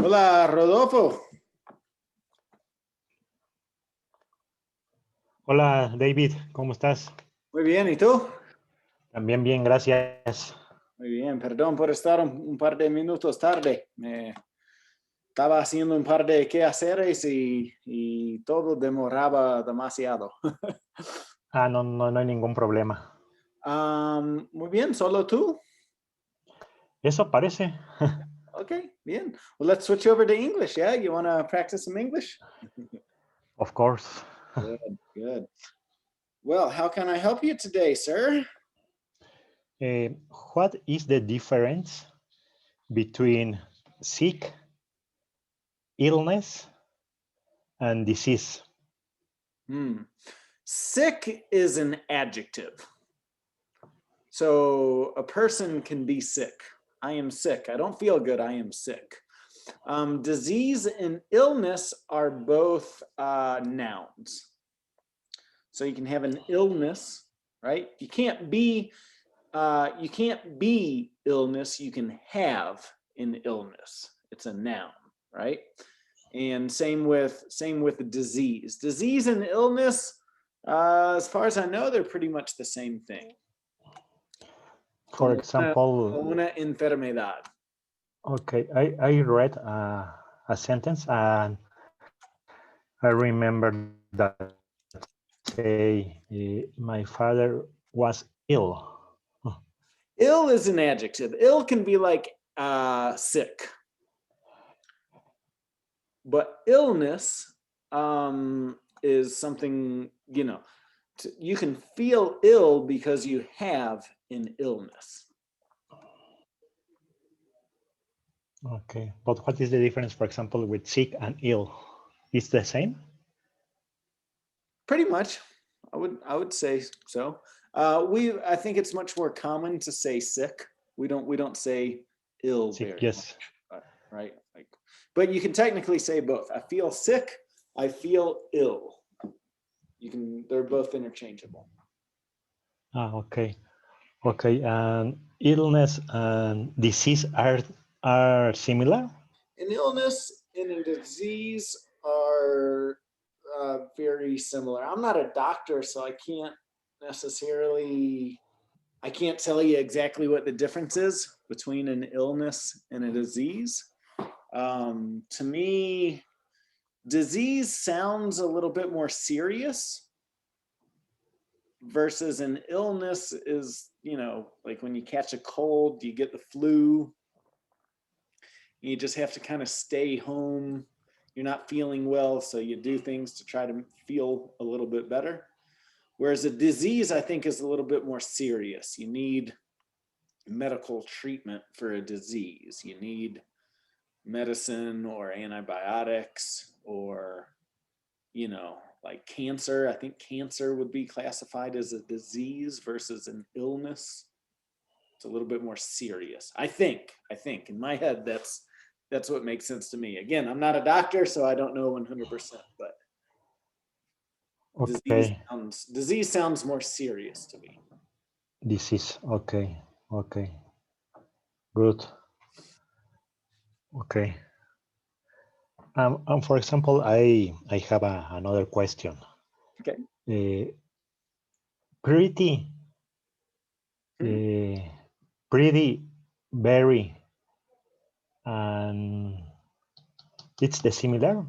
Hola, Rodolfo. Hola, David, ¿cómo estás? Muy bien, ¿y tú? También bien, gracias. Muy bien, perdón por estar un par de minutos tarde. Estaba haciendo un par de quehaceres y todo demoraba demasiado. No hay ningún problema. Muy bien, ¿solo tú? Eso parece. Okay, bien. Well, let's switch over to English, yeah? You want to practice some English? Of course. Good, good. Well, how can I help you today, sir? Uh, what is the difference between sick, illness, and disease? Sick is an adjective. So a person can be sick. I am sick. I don't feel good. I am sick. Disease and illness are both nouns. So you can have an illness, right? You can't be illness. You can have an illness. It's a noun, right? And same with disease. Disease and illness, as far as I know, they're pretty much the same thing. For example, una enfermedad. Okay, I read a sentence and I remember that say my father was ill. Ill is an adjective. Ill can be like sick. But illness is something, you can feel ill because you have an illness. Okay, but what is the difference, for example, with sick and ill? Is the same? Pretty much, I would say so. I think it's much more common to say sick. We don't say ill Sick, very yes. much, right? Like, but you can technically say both. I feel sick. I feel ill. They're both interchangeable. Okay. Okay, and illness and disease are similar? An illness and a disease are very similar. I'm not a doctor, so I can't tell you exactly what the difference is between an illness and a disease. To me, disease sounds a little bit more serious versus an illness is, like when you catch a cold, you get the flu, you just have to kind of stay home. You're not feeling well, so you do things to try to feel a little bit better. Whereas a disease, I think, is a little bit more serious. You need medical treatment for a disease. You need medicine or antibiotics or, like cancer. I think cancer would be classified as a disease versus an illness. It's a little bit more serious. I think in my head, that's what makes sense to me. Again, I'm not a doctor, so I don't know 100%, but okay. Disease sounds more serious to me. Disease, okay. Good. Okay. For example, I have another question. Okay. Pretty, pretty, very, and it's the similar?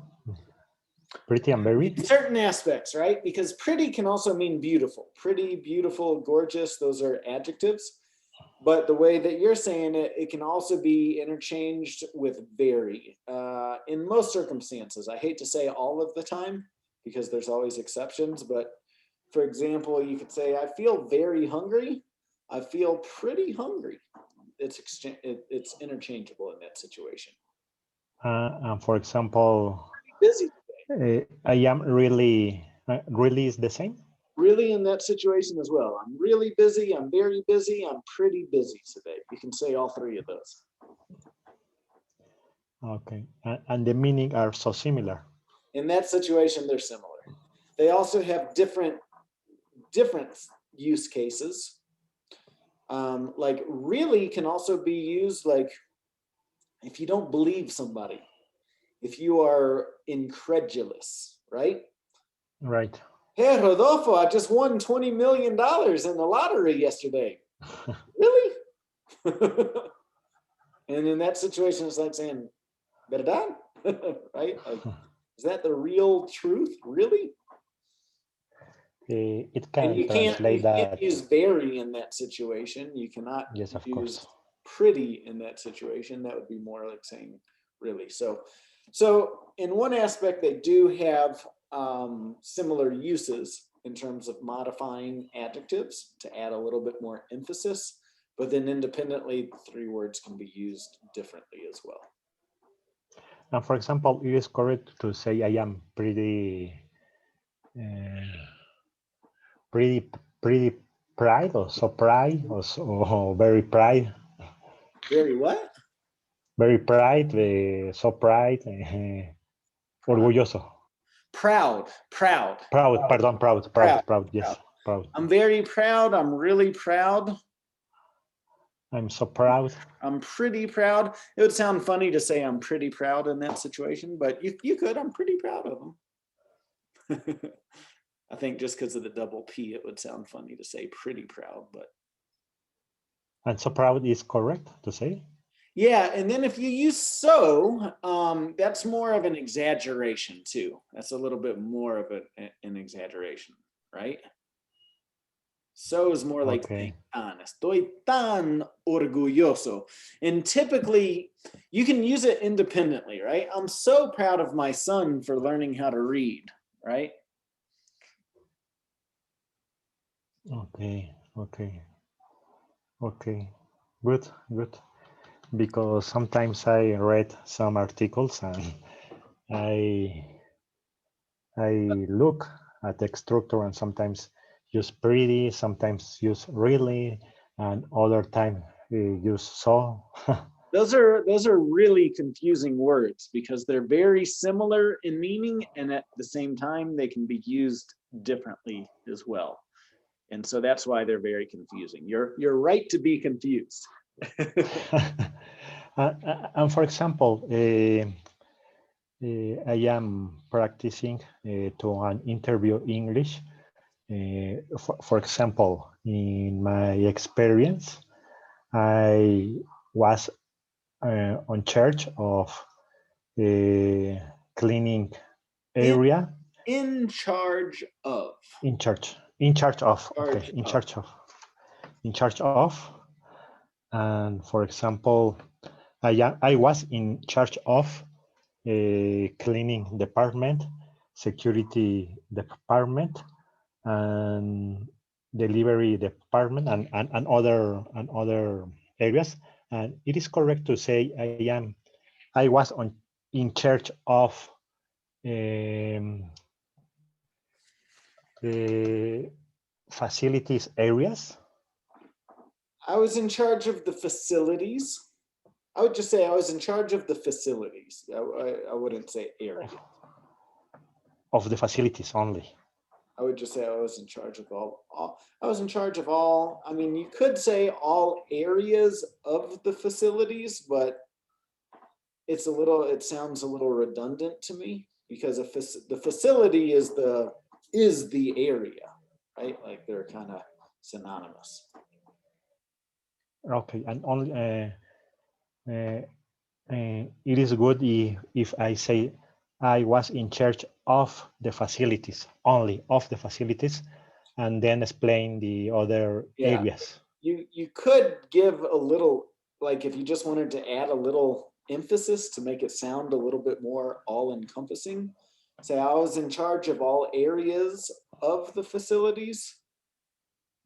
Pretty and very? In certain aspects, right? Because pretty can also mean beautiful. Pretty, beautiful, gorgeous, those are adjectives. But the way that you're saying it, it can also be interchanged with very. In most circumstances, I hate to say all of the time because there's always exceptions, but for example, you could say, I feel very hungry. I feel pretty hungry. It's interchangeable in that situation. For example, busy today. I am really is the same? Really in that situation as well. I'm really busy. I'm very busy. I'm pretty busy today. You can say all three of those. Okay. And the meaning are so similar. In that situation, they're similar. They also have different use cases. Like really can also be used like if you don't believe somebody, if you are incredulous, right? Right. Hey, Rodolfo, I just won $20 million in the lottery yesterday. Really? And in that situation, it's like saying, "Verdad?" Right? Like, is that the real truth? Really? It And can translate you can't that. use very in that situation. You cannot Yes, of use course. pretty in that situation. That would be more like saying really. So in one aspect, they do have similar uses in terms of modifying adjectives to add a little bit more emphasis. But then independently, the three words can be used differently as well. And for example, it is correct to say I am pretty, pretty pride or so pride or very pride. Very what? Very pride, so pride, orgulloso. Proud. Proud, pardon, proud, yes, proud. I'm very proud. I'm really proud. I'm so proud. I'm pretty proud. It would sound funny to say I'm pretty proud in that situation, but you could. I'm pretty proud of them. I think just because of the double P, it would sound funny to say pretty proud, but. And so proud is correct to say? Yeah, and then if you use so, that's more of an exaggeration too. That's a little bit more of an exaggeration, right? So is more like saying, Okay. estoy tan orgulloso. And typically, you can use it independently, right? I'm so proud of my son for learning how to read, right? Okay, okay. Good, good. Because sometimes I read some articles and I look at the structure and sometimes use pretty, sometimes use really, and other time use so. Those are really confusing words because they're very similar in meaning, and at the same time they can be used differently as well. And so that's why they're very confusing. You're right to be confused. And for example, I am practicing to an interview English. For example, in my experience, I was on charge of a cleaning area. In charge of. In charge of. Okay, in charge of. And for example, I was in charge of a cleaning department, security department, and delivery department, and other areas. And it is correct to say I was in charge of the facilities areas. I was in charge of the facilities. I would just say I was in charge of the facilities. I wouldn't say area. Of the facilities only. I would just say I was in charge of all. I was in charge of all. I mean, you could say all areas of the facilities, but it sounds a little redundant to me because the facility is the area, right? Like they're kind of synonymous. Okay, and only it is good if I say I was in charge of the facilities, only of the facilities, and then explain the other areas. You could give a little, like if you just wanted to add a little emphasis to make it sound a little bit more all-encompassing, say I was in charge of all areas of the facilities,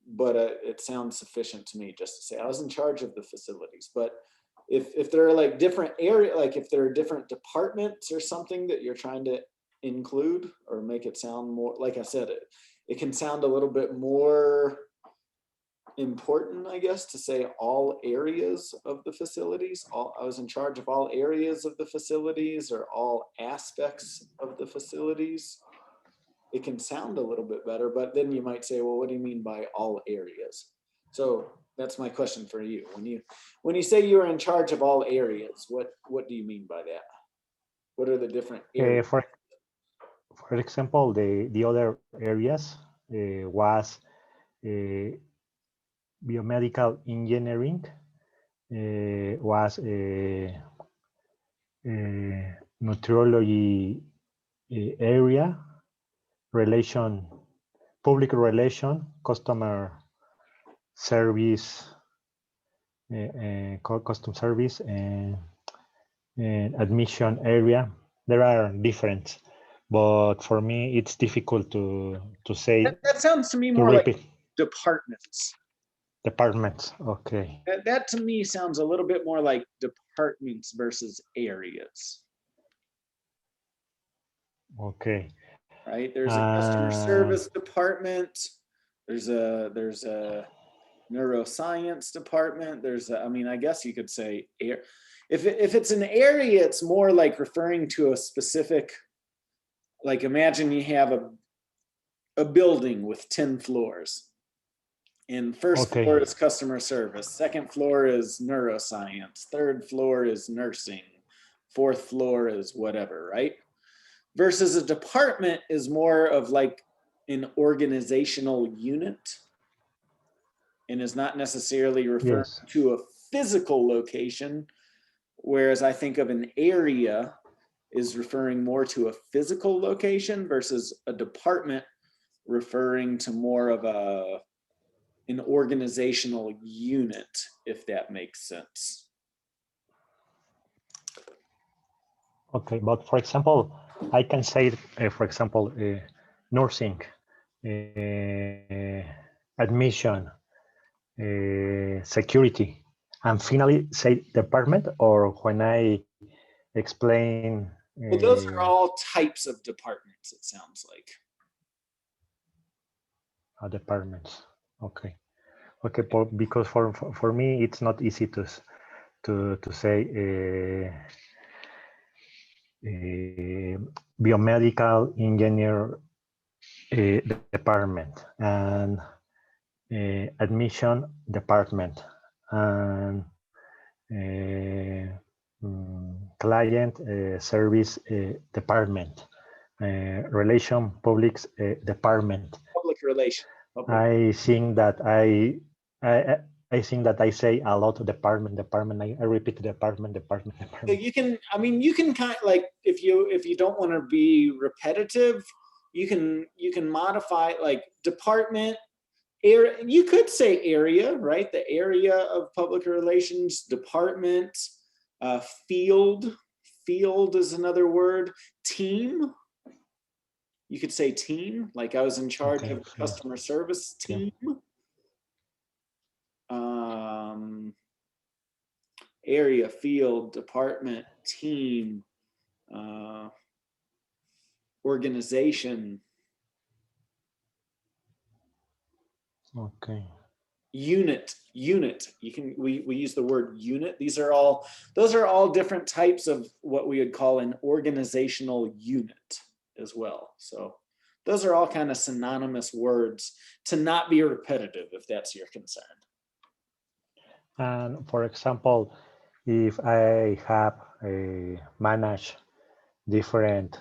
but it sounds sufficient to me just to say I was in charge of the facilities. But if there are like different area, like if there are different departments or something that you're trying to include or make it sound more, like I said, it can sound a little bit more important, I guess, to say all areas of the facilities. I was in charge of all areas of the facilities or all aspects of the facilities. It can sound a little bit better, but then you might say, well, what do you mean by all areas? So that's my question for you. When you say you're in charge of all areas, what do you mean by that? What are the different areas? For example, the other areas was biomedical engineering, was nutriology area, public relation, customer service, custom service, and admission area. There are different, but for me it's difficult to say. That sounds to me to more like repeat. departments. Departments. Okay. That to me sounds a little bit more like departments versus areas. Okay. Right? There's a customer service department. There's a neuroscience department. I mean, I guess you could say if it's an area, it's more like referring to a specific, like imagine you have a building with 10 floors. And first floor is customer service, second floor is neuroscience, third floor is nursing, fourth floor is whatever, right? Versus a department is more of like an organizational unit and is not necessarily referring to a physical location, whereas I think of an area is referring more to a physical location versus a department referring to more of an organizational unit, if that makes sense. Okay, but for example, I can say, for example, nursing, admission, security, and finally say department, or when I explain. Well, those are all types of departments, it sounds like. Departments. Okay. Okay, because for me it's not easy to say biomedical engineer department and admission department and client service department, public department. Public relation. I think that I think that I say a lot of department. I repeat department. So you can, I mean, you can kind of like, if you don't want to be repetitive, you can modify like department, area. You could say area, right? The area of public relations, department, field is another word. Team. You could say team, like I was in charge of the customer service team. Area, field, department, team, organization. Okay. Unit. We use the word unit. Those are all different types of what we would call an organizational unit as well. So those are all kind of synonymous words to not be repetitive, if that's your concern. And for example, if I have managed different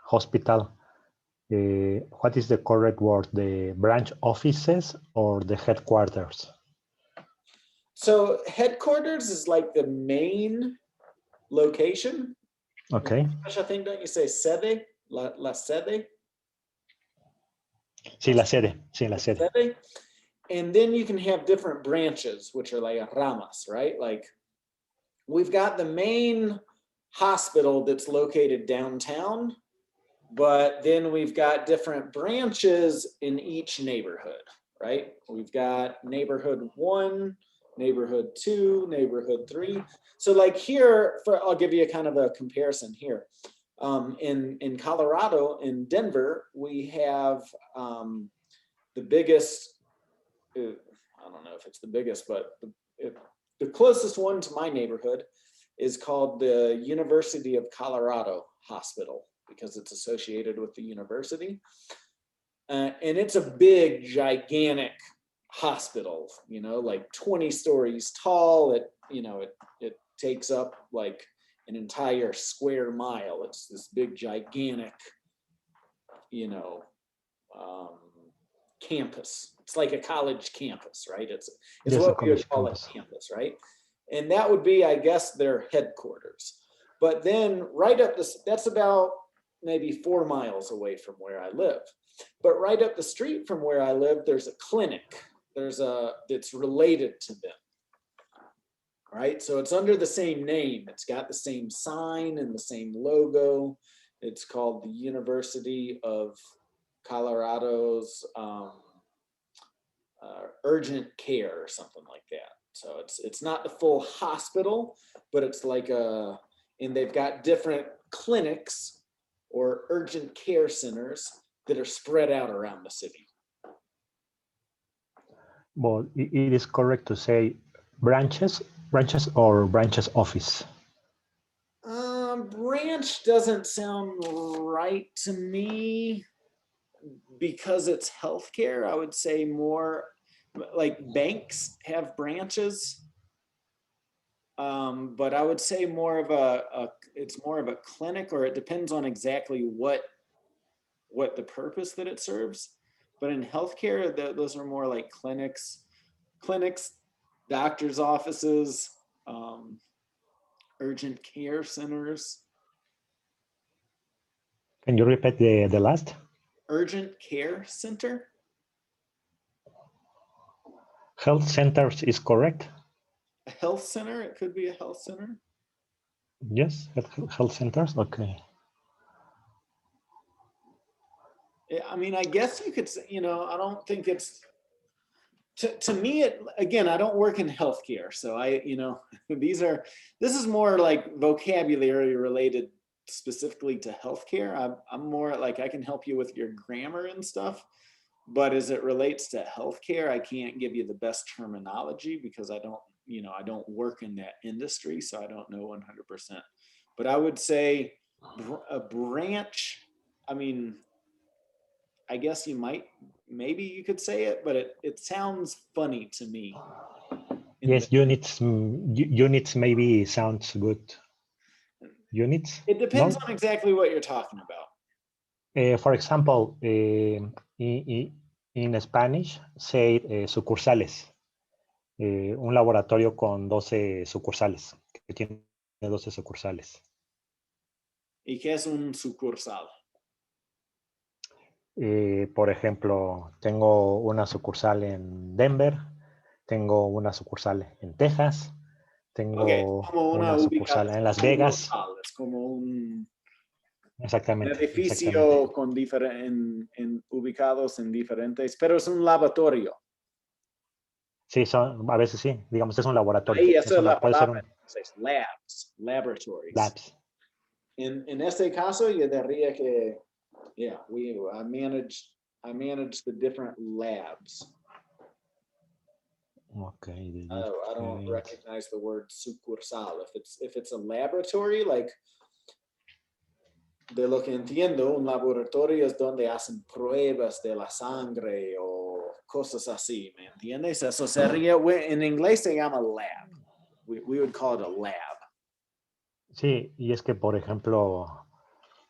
hospital, what is the correct word? The branch offices or the headquarters? So headquarters is like the main location. Okay. I think, don't you say sede? La sede? Sí, la sede. Sí, la sede. And then you can have different branches, which are like ramas, right? Like we've got the main hospital that's located downtown, but then we've got different branches in each neighborhood, right? We've got neighborhood 1, neighborhood 2, neighborhood 3. So like here, I'll give you a kind of a comparison here. In Colorado, in Denver, we have the biggest, I don't know if it's the biggest, but the closest one to my neighborhood is called the University of Colorado Hospital, because it's associated with the university. And it's a big, gigantic hospital, like 20 stories tall. It takes up like an entire square mile. It's this big, gigantic, you know, campus. It's like a college campus, right? It's Yes, a what we would college call a campus. campus, right? And that would be, I guess, their headquarters. But then right up this, that's about maybe 4 miles away from where I live. But right up the street from where I live, there's a clinic. That's related to them. Right? So it's under the same name. It's got the same sign and the same logo. It's called the University of Colorado's Urgent Care or something like that. So it's not the full hospital, but it's like and they've got different clinics or urgent care centers that are spread out around the city. Well, it is correct to say branches or branches office. Branch doesn't sound right to me because it's healthcare. I would say more like banks have branches. But I would say more of it's more of a clinic, or it depends on exactly what the purpose that it serves. But in healthcare, those are more like clinics, doctors' offices, urgent care centers. Can you repeat the last? Urgent care center? Health centers is correct. A health center? It could be a health center. Yes, health centers. Okay. I mean, I guess you could say, I don't think it's, to me, again, I don't work in healthcare. So this is more like vocabulary related specifically to healthcare. I'm more like, I can help you with your grammar and stuff, but as it relates to healthcare, I can't give you the best terminology because I don't work in that industry. So I don't know 100%, but I would say a branch, I mean, I guess maybe you could say it, but it sounds funny to me. Yes, units maybe sounds good. Units? It depends No? on exactly what you're talking about. For example, in Spanish, say sucursales. Un laboratorio con 12 sucursales, que tiene 12 sucursales. ¿Y qué es un sucursal? Por ejemplo, tengo una sucursal en Denver, tengo una sucursal en Texas, tengo como una sucursal en Las Vegas. Es como un Exactamente. edificio exactamente. con ubicados en diferentes, pero es un laboratorio. Sí, a veces sí, digamos, es un laboratorio. Ahí, esa es la puede palabra. ser Labs, laboratories. Labs. En este caso, yo diría que, I manage the different labs. Okay. I don't recognize the word sucursal. If it's a laboratory, like de lo que entiendo, un laboratorio es donde hacen pruebas de la sangre o cosas así, ¿me entiendes? Eso sería, en inglés se llama lab. We would call it a lab. Sí, y es que, por ejemplo,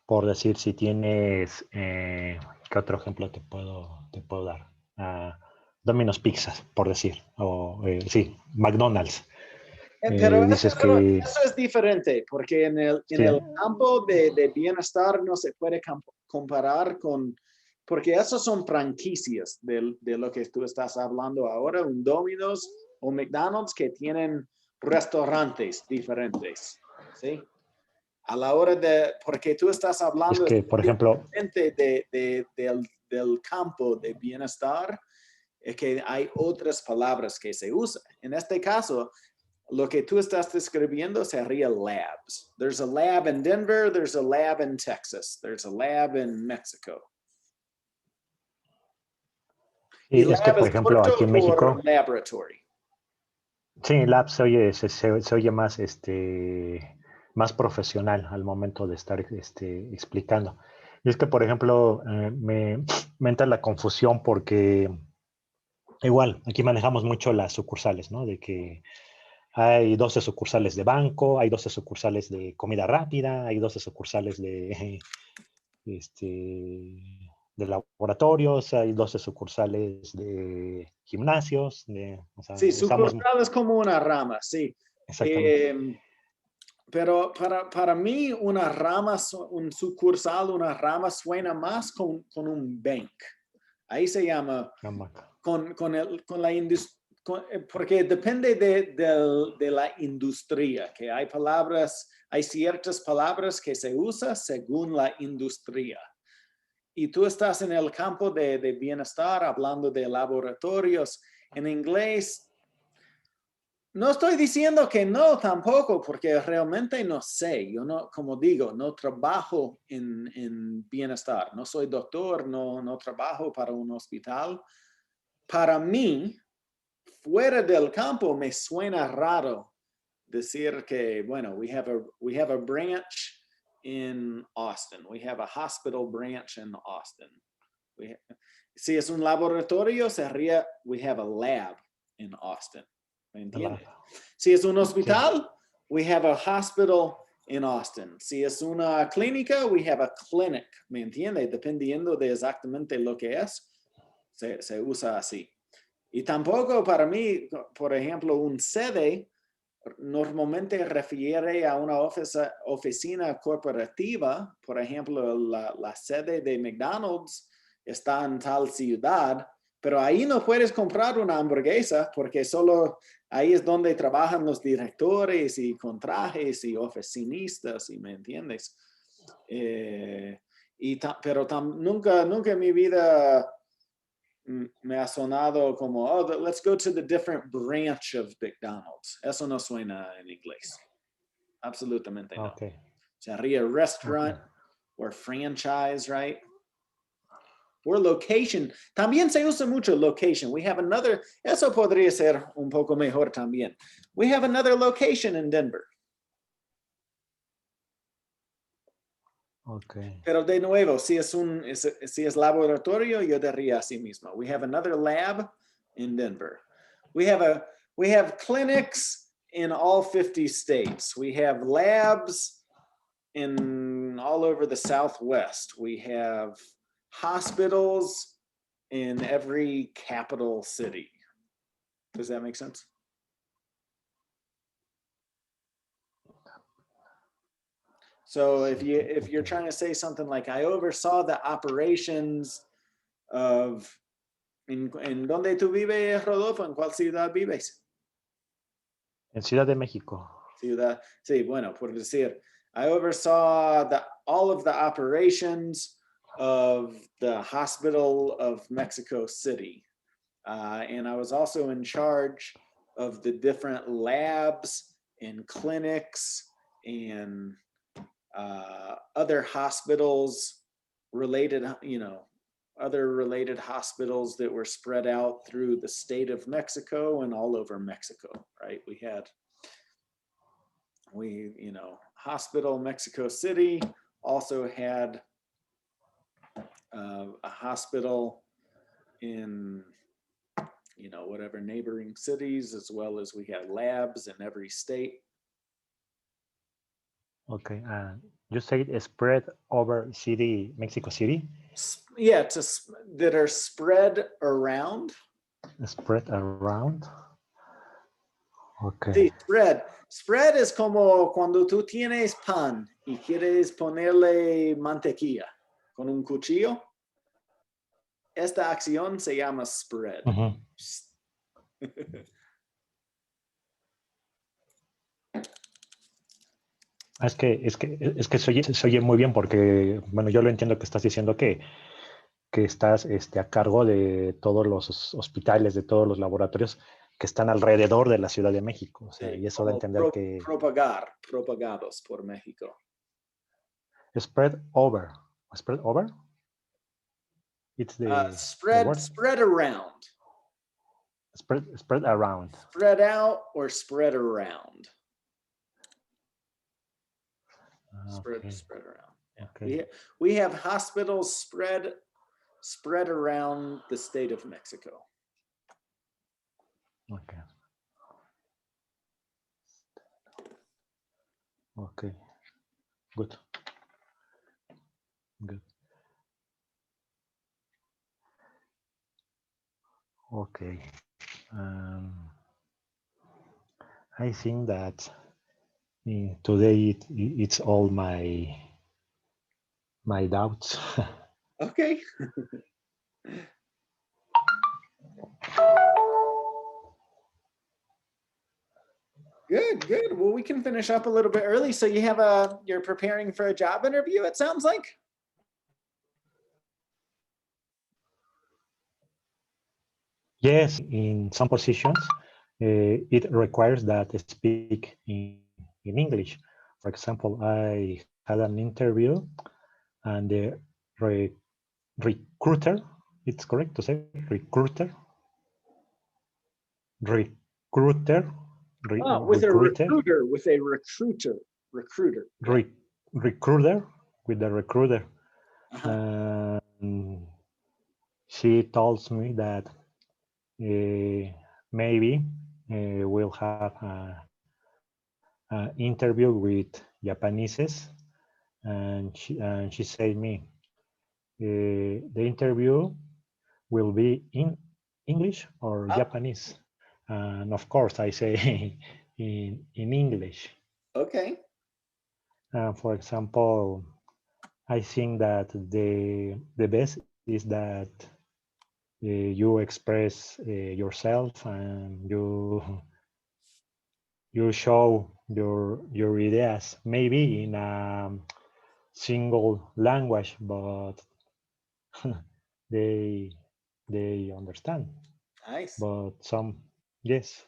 por decir, si tienes, ¿qué otro ejemplo te puedo dar? Domino's Pizzas, por decir, o sí, McDonald's. Pero dices que eso es diferente, porque en el campo de bienestar no se puede comparar con, porque esos son franquicias de lo que tú estás hablando ahora, un Domino's o McDonald's que tienen restaurantes diferentes, ¿sí? A la hora porque tú estás hablando es que, por ejemplo, del campo de bienestar, es que hay otras palabras que se usan. En este caso, lo que tú estás describiendo sería labs. There's a lab in Denver, there's a lab in Texas, there's a lab in Mexico. Y es que, por ejemplo, aquí en México, laboratory. Sí, lab se oye más, más profesional al momento de estar explicando. Y es que, por ejemplo, me entra la confusión porque igual, aquí manejamos mucho las sucursales, ¿no? De que hay 12 sucursales de banco, hay 12 sucursales de comida rápida, hay 12 sucursales de laboratorios, hay 12 sucursales de gimnasios, o sea, Sí, usamos sucursal es como una rama, sí. exactamente. Pero para mí una rama, un sucursal, una rama suena más con un bank. Ahí se llama con la industria, porque depende de la industria, que hay palabras, hay ciertas palabras que se usan según la industria. Y tú estás en el campo de bienestar, hablando de laboratorios en inglés. No estoy diciendo que no tampoco, porque realmente no sé. Yo no, como digo, no trabajo en bienestar. No soy doctor, no trabajo para un hospital. Para mí, fuera del campo, me suena raro decir que, bueno, we have a branch in Austin. We have a hospital branch in Austin. Si es un laboratorio, sería we have a lab in Austin. ¿Me entiendes? Si es un hospital, we have a hospital in Austin. Si es una clínica, we have a clinic. ¿Me entiendes? Dependiendo de exactamente lo que es, se usa así. Y tampoco para mí, por ejemplo, un sede normalmente refiere a una oficina corporativa. Por ejemplo, la sede de McDonald's está en tal ciudad, pero ahí no puedes comprar una hamburguesa porque solo ahí es donde trabajan los directores y contrajes y oficinistas, ¿y me entiendes? Pero nunca en mi vida me ha sonado como, oh, let's go to the different branch of McDonald's. Eso no suena en inglés. Absolutamente no. Okay. Sería restaurant or franchise, right? Or location. También se usa mucho location. We have another, eso podría ser un poco mejor también. We have another location in Denver. Okay. Pero de nuevo, si es laboratorio, yo diría así mismo. We have another lab in Denver. We have clinics in all 50 states. We have labs in all over the Southwest. We have hospitals in every capital city. Does that make sense? So if you're trying to say something like, I oversaw the operations of, ¿en dónde tú vives, Rodolfo? ¿En cuál ciudad vives? En Ciudad de México. Ciudad, sí, bueno, por decir, I oversaw all of the operations of the Hospital of Mexico City. And I was also in charge of the different labs and clinics and other hospitals related, other related hospitals that were spread out through the state of Mexico and all over Mexico, right? Hospital Mexico City also had a hospital in, whatever neighboring cities, as well as we had labs in every state. Okay, you said spread over Mexico City? Yeah, that are spread around. Spread around. Okay. Sí, spread es como cuando tú tienes pan y quieres ponerle mantequilla con un cuchillo. Esta acción se llama spread. Es que se oye muy bien porque, bueno, yo lo entiendo que estás diciendo que estás a cargo de todos los hospitales, de todos los laboratorios que están alrededor de la Ciudad de México. O sea, Sí, y eso da a entender que... propagados por México. Spread over. Spread over? It's the word? Spread around. Spread around. Spread out or spread around. Okay. Spread around. Yeah. Okay. We have hospitals spread around the state of Mexico. Okay. Okay, good, good. Okay. I think that today it's all my doubts. Okay. Good, good. Well, we can finish up a little bit early. So you're preparing for a job interview, it sounds like? Yes, in some positions, it requires that I speak in English. For example, I had an interview and the re recruiter, it's correct to say recruiter, recruiter, Oh, recruiter, with a recruiter. Yeah. re, recruiter, with the recruiter. Uh-huh. And she tells me that maybe we'll have an interview with Japaneses, and she said me the interview will be in English or Oh, Japanese, and of course I say in English. okay. For example, I think that the best is that you express yourself and you show your ideas maybe in a single language, but they they understand. Nice. But some, yes,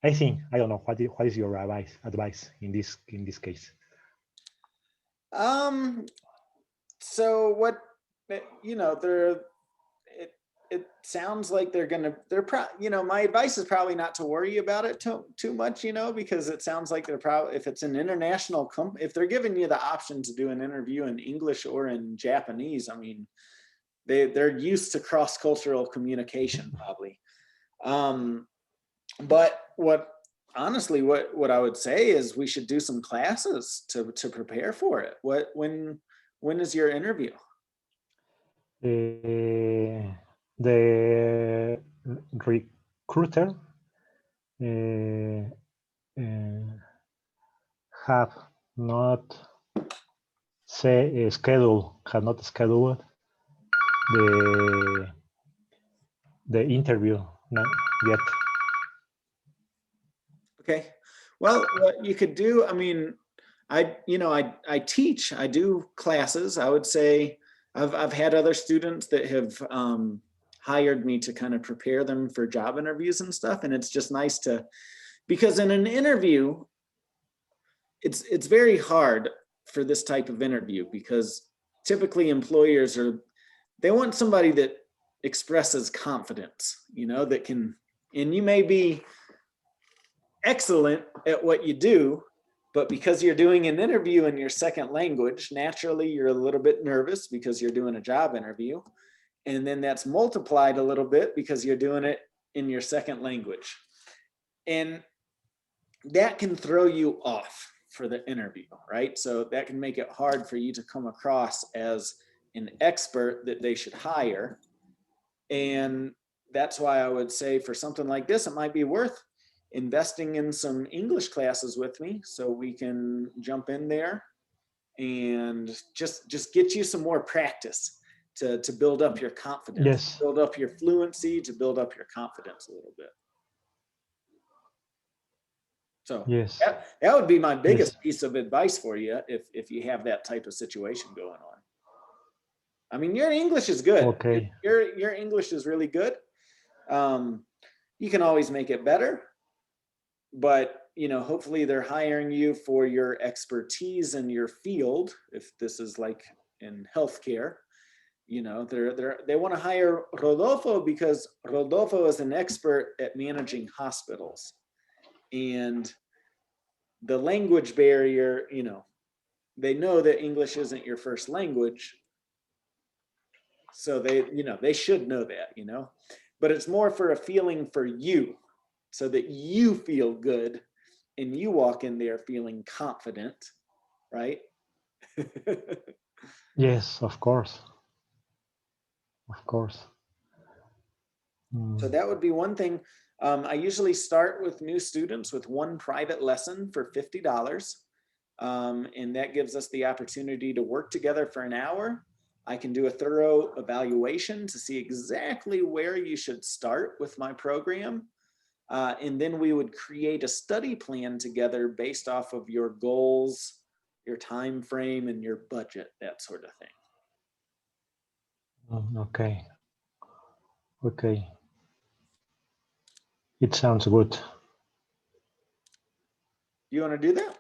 I think I don't know what is your advice in this case. Um, so what, they're it it sounds like my advice is probably not to worry about it too much, because it sounds like they're probably, if it's an international if they're giving you the option to do an interview in English or in Japanese, I mean, they're used to cross-cultural communication probably. um but what I would say is we should do some classes to prepare for it. When is your interview? The recruiter uh, uh, have not have not scheduled the the interview yet. Okay. Well, what you could do, I mean, I teach, I do classes. I would say I've had other students that have hired me to kind of prepare them for job interviews and stuff. And it's just nice because in an interview, it's very hard for this type of interview because typically they want somebody that expresses confidence, that can, and you may be excellent at what you do, but because you're doing an interview in your second language, naturally you're a little bit nervous because you're doing a job interview. And then that's multiplied a little bit because you're doing it in your second language. And that can throw you off for the interview, right? So that can make it hard for you to come across as an expert that they should hire. And that's why I would say for something like this, it might be worth investing in some English classes with me so we can jump in there and just get you some more practice to build up your confidence, Yes, build up your fluency, to build up your confidence a little bit. So yes, that would be my yes. biggest piece of advice for you if you have that type of situation going on. I mean, your English is good. Okay. Your English is really good. Um, you can always make it better, but hopefully they're hiring you for your expertise in your field. If this is like in healthcare, they want to hire Rodolfo because Rodolfo is an expert at managing hospitals, and the language barrier, they know that English isn't your first language, so they should know that, but it's more for a feeling for you, so that you feel good and you walk in there feeling confident, right? Yes, of course. Of course. So Mm, that would be one thing. I usually start with new students with one private lesson for $50. And that gives us the opportunity to work together for an hour. I can do a thorough evaluation to see exactly where you should start with my program. And then we would create a study plan together based off of your goals, your time frame, and your budget, that sort of thing. okay. Okay. It sounds good. You want to do that?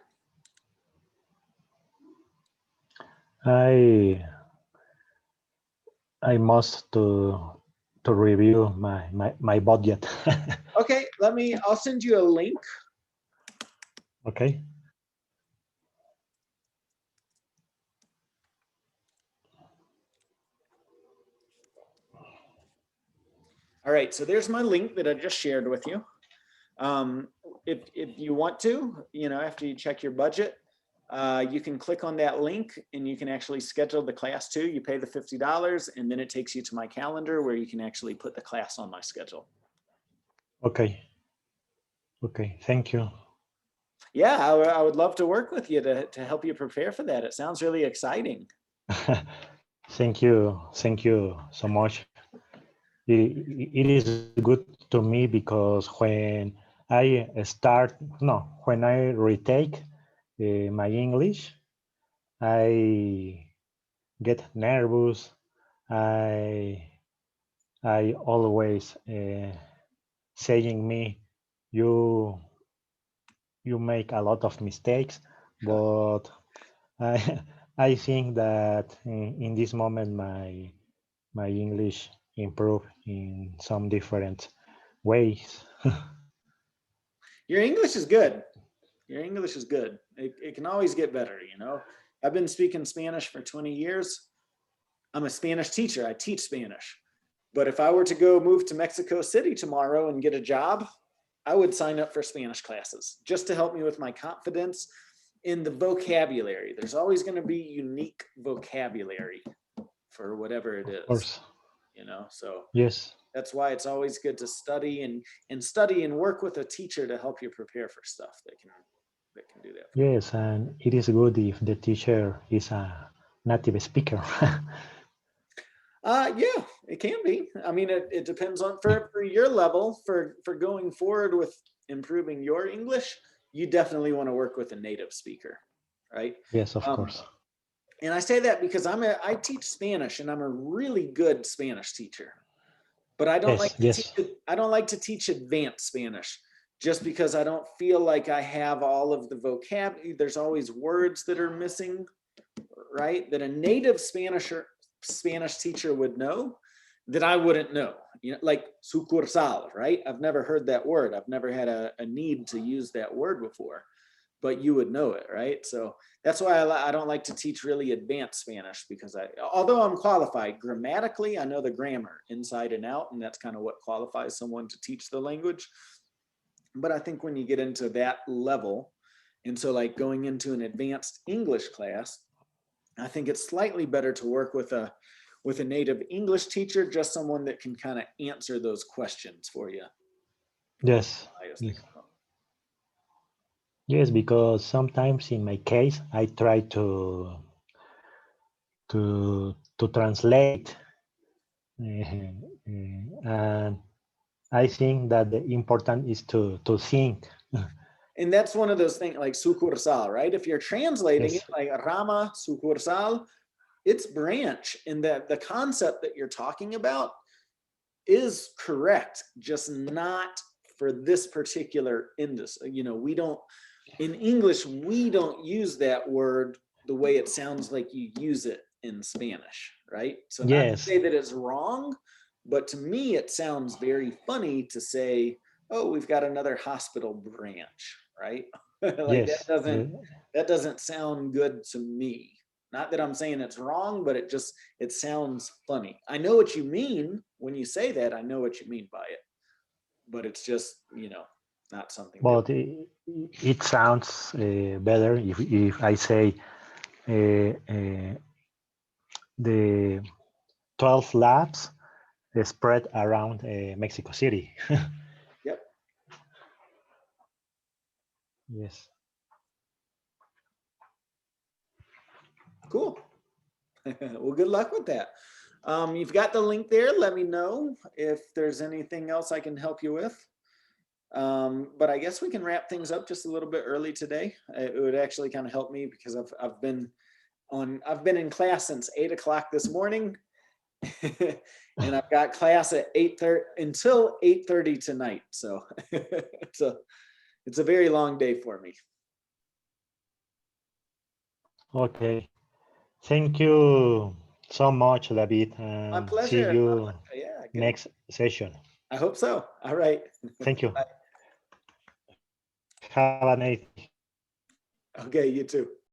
I I must to review my budget. Okay, I'll send you a link. Okay. All right, so there's my link that I just shared with you. If you want to, after you check your budget, you can click on that link and you can actually schedule the class too. You pay the $50 and then it takes you to my calendar where you can actually put the class on my schedule. Okay. Okay. Thank you. Yeah, I would love to work with you to help you prepare for that. It sounds really exciting. Thank you. Thank you so much. It is good to me because when I retake my English, I get nervous. I always saying me, you you make a lot of mistakes, but I I think that in this moment my English improve in some different ways. Your English is good. Your English is good. It can always get better, I've been speaking Spanish for 20 years. I'm a Spanish teacher. I teach Spanish. But if I were to go move to Mexico City tomorrow and get a job, I would sign up for Spanish classes just to help me with my confidence in the vocabulary. There's always going to be unique vocabulary for whatever it Of is, course. So Yes. that's why it's always good to study and study and work with a teacher to help you prepare for stuff that can do that. Yes, and it is good if the teacher is a native speaker. Yeah, it can be. I mean, it depends on for your level for going forward with improving your English. You definitely want to work with a native speaker, right? Yes, of course. And I say that because I teach Spanish and I'm a really good Spanish teacher, but I don't like Yes, yes. I don't like to teach advanced Spanish just because I don't feel like I have all of the vocabulary. There's always words that are missing, right? That a native Spanish teacher would know that I wouldn't know. Like sucursal, right? I've never heard that word. I've never had a need to use that word before, but you would know it, right? So that's why I don't like to teach really advanced Spanish because although I'm qualified grammatically, I know the grammar inside and out, and that's kind of what qualifies someone to teach the language. But I think when you get into that level, and so like going into an advanced English class, I think it's slightly better to work with a native English teacher, just someone that can kind of answer those questions for you. Yes. Yes. Yes, because sometimes in my case I try to translate, and I think that the important is to think. And that's one of those things like sucursal, right? If you're translating it Yes. like rama, sucursal, it's branch. And that the concept that you're talking about is correct, just not for this particular industry. We don't, in English, we don't use that word the way it sounds like you use it in Spanish, right? So not to Yes. say that it's wrong, but to me, it sounds very funny to say, oh, we've got another hospital branch, right? Like Yes. that doesn't sound good to me. Not that I'm saying it's wrong, but it sounds funny. I know what you mean when you say that. I know what you mean by it, but it's just, not something that. But it sounds better if I say the 12 labs spread around Mexico City. Yep. Yes. Cool. Well, good luck with that. You've got the link there. Let me know if there's anything else I can help you with. But I guess we can wrap things up just a little bit early today. It would actually kind of help me because I've been in class since 8 o'clock this morning. And I've got class at 8:30 until 8:30 tonight. So it's a very long day for me. Okay. Thank you so much, David. My And see pleasure. you Yeah, good. next session. I hope so. All right. Thank you. Bye. Have a nice day. Okay, you too.